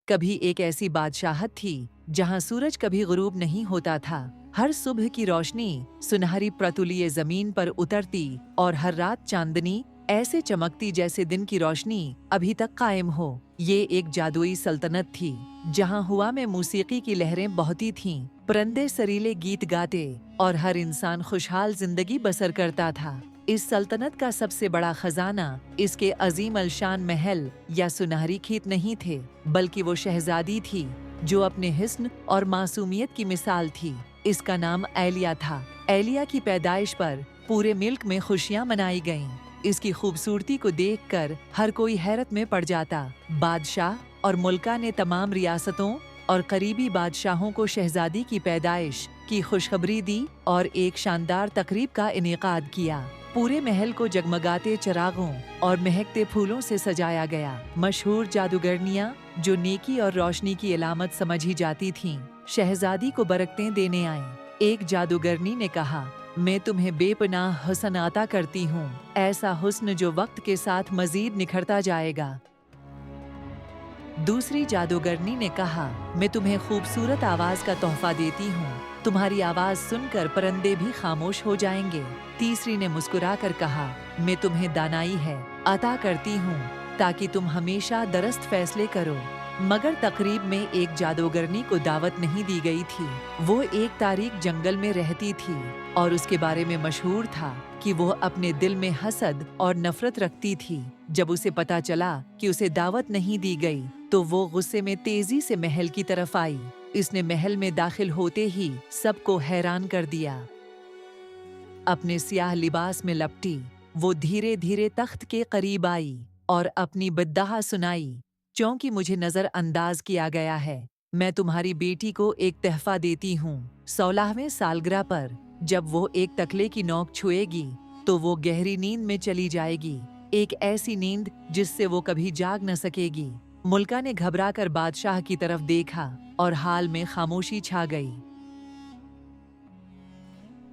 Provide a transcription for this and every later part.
کبھی ایک ایسی بادشاہت تھی جہاں سورج کبھی غروب نہیں ہوتا تھا۔ ہر صبح کی روشنی سنہری پرتولیے زمین پر اترتی اور ہر رات چاندنی ایسے چمکتی جیسے دن کی روشنی ابھی تک قائم ہو۔ یہ ایک جادوئی سلطنت تھی جہاں ہوا میں موسیقی کی لہریں بہتی تھیں، پرندے سریلے گیت گاتے اور ہر انسان خوشحال زندگی بسر کرتا تھا۔ اس سلطنت کا سب سے بڑا خزانہ اس کے عظیم الشان محل یا سنہری کھیت نہیں تھے، بلکہ وہ شہزادی تھی جو اپنے حسن اور معصومیت کی مثال تھی۔ اس کا نام ایلیا تھا۔ ایلیا کی پیدائش پر پورے ملک میں خوشیاں منائی گئیں۔ اس کی خوبصورتی کو دیکھ کر ہر کوئی حیرت میں پڑ جاتا۔ بادشاہ اور ملکہ نے تمام ریاستوں اور قریبی بادشاہوں کو شہزادی کی پیدائش کی خوشخبری دی اور ایک شاندار تقریب کا انعقاد کیا۔ پورے محل کو جگمگاتے چراغوں اور مہکتے پھولوں سے سجایا گیا۔ مشہور جادوگرنیاں جو نیکی اور روشنی کی علامت سمجھی جاتی تھیں، شہزادی کو برکتیں دینے آئیں۔ ایک جادوگرنی نے کہا، میں تمہیں بے پناہ حسن عطا کرتی ہوں، ایسا حسن جو وقت کے ساتھ مزید نکھرتا جائے گا۔ دوسری جادوگرنی نے کہا، میں تمہیں خوبصورت آواز کا تحفہ دیتی ہوں، تمہاری آواز سن کر پرندے بھی خاموش ہو جائیں گے۔ تیسری نے مسکرا کر کہا، میں تمہیں دانائی ہے عطا کرتی ہوں تاکہ تم ہمیشہ درست فیصلے کرو۔ مگر تقریب میں ایک جادوگرنی کو دعوت نہیں دی گئی تھی۔ وہ ایک تاریک جنگل میں رہتی تھی اور اس کے بارے میں مشہور تھا کہ وہ اپنے دل میں حسد اور نفرت رکھتی تھی۔ جب اسے پتہ چلا کہ اسے دعوت نہیں دی گئی تو وہ غصے میں تیزی سے محل کی طرف آئی۔ اس نے محل میں داخل ہوتے ہی سب کو حیران کر دیا۔ اپنے سیاہ لباس میں لپٹی وہ دھیرے دھیرے تخت کے قریب آئی اور اپنی بدعا سنائی، چونکہ مجھے نظر انداز کیا گیا ہے، میں تمہاری بیٹی کو ایک تحفہ دیتی ہوں۔ 16ویں سالگرہ پر جب وہ ایک تکلے کی نوک چھوئے گی تو وہ گہری نیند میں چلی جائے گی، ایک ایسی نیند جس سے وہ کبھی جاگ نہ سکے گی۔ ملکہ نے گھبرا کر بادشاہ کی طرف دیکھا اور حال میں خاموشی چھا گئی۔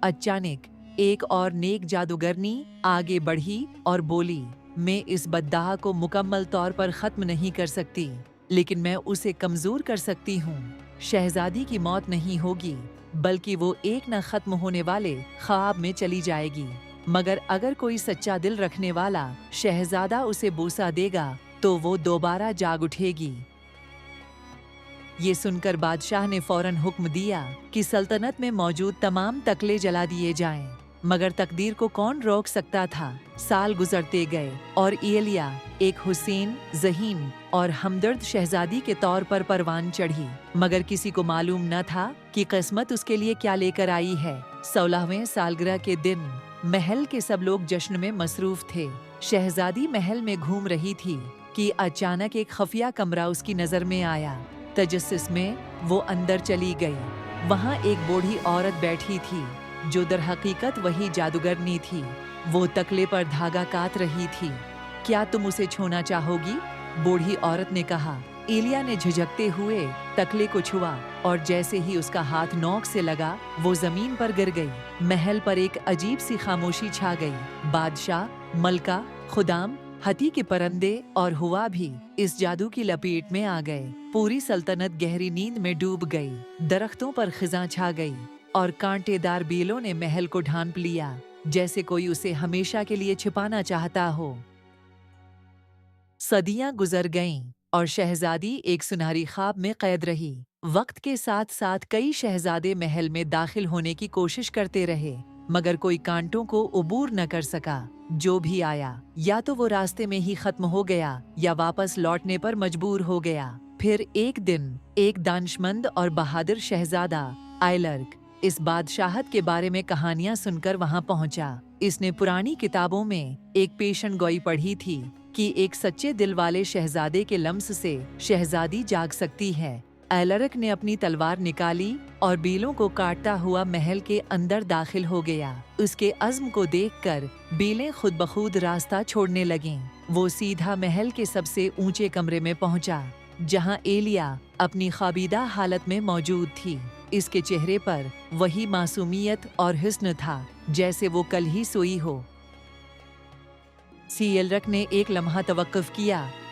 اچانک ایک اور نیک جادوگرنی آگے بڑھی اور بولی، میں اس بدعا کو مکمل طور پر ختم نہیں کر سکتی، لیکن میں اسے کمزور کر سکتی ہوں۔ شہزادی کی موت نہیں ہوگی، بلکہ وہ ایک نہ ختم ہونے والے خواب میں چلی جائے گی۔ مگر اگر کوئی سچا دل رکھنے والا شہزادہ اسے بوسہ دے گا تو وہ دوبارہ جاگ اٹھے گی۔ یہ سن کر بادشاہ نے فوراً حکم دیا کہ سلطنت میں موجود تمام تکلے جلا دیے جائیں۔ مگر تقدیر کو کون روک سکتا تھا؟ سال گزرتے گئے اور ایلیا ایک حسین، ذہین اور ہمدرد شہزادی کے طور پر پروان چڑھی، مگر کسی کو معلوم نہ تھا کہ قسمت اس کے لیے کیا لے کر آئی ہے۔ 16ویں سالگرہ کے دن محل کے سب لوگ جشن میں مصروف تھے۔ شہزادی محل میں گھوم رہی تھی کہ اچانک ایک خفیہ کمرہ اس کی نظر میں آیا۔ تجسس میں وہ اندر چلی گئی۔ وہاں ایک بوڑھی عورت بیٹھی تھی جو در حقیقت وہی جادوگرنی تھی۔ وہ تکلے پر دھاگا کاٹ رہی تھی۔ کیا تم اسے چھونا چاہو گی؟ بوڑھی عورت نے کہا۔ ایلیا نے جھجکتے ہوئے تکلے کو چھوا اور جیسے ہی اس کا ہاتھ نوک سے لگا وہ زمین پر گر گئی۔ محل پر ایک عجیب سی خاموشی چھا گئی۔ بادشاہ، ملکہ، خدام، ہاتھی کے پرندے اور ہوا بھی اس جادو کی لپیٹ میں آ گئے۔ پوری سلطنت گہری نیند میں ڈوب گئی۔ درختوں پر خزاں چھا گئی اور کانٹے دار بیلوں نے محل کو ڈھانپ لیا، جیسے کوئی اسے ہمیشہ کے لیے چھپانا چاہتا ہو۔ صدیاں گزر گئیں اور شہزادی ایک سنہری خواب میں قید رہی۔ وقت کے ساتھ ساتھ کئی شہزادے محل میں داخل ہونے کی کوشش کرتے رہے، مگر کوئی کانٹوں کو عبور نہ کر سکا۔ جو بھی آیا یا تو وہ راستے میں ہی ختم ہو گیا یا واپس لوٹنے پر مجبور ہو گیا۔ پھر ایک دن ایک دانشمند اور بہادر شہزادہ آئلرک اس بادشاہت کے بارے میں کہانیاں سن کر وہاں پہنچا۔ اس نے پرانی کتابوں میں ایک پیشن گوئی پڑھی تھی کہ ایک سچے دل والے شہزادے کے لمس سے شہزادی جاگ سکتی ہے۔ ایلرک نے اپنی تلوار نکالی اور بیلوں کو کاٹتا ہوا محل کے اندر داخل ہو گیا۔ اس کے عزم کو دیکھ کر بیلیں خود بخود راستہ چھوڑنے لگیں۔ وہ سیدھا محل کے سب سے اونچے کمرے میں پہنچا جہاں ایلیا اپنی خوابیدہ حالت میں موجود تھی۔ اس کے چہرے پر وہی معصومیت اور حسن تھا جیسے وہ کل ہی سوئی ہو۔ ایلرک نے ایک لمحہ توقف کیا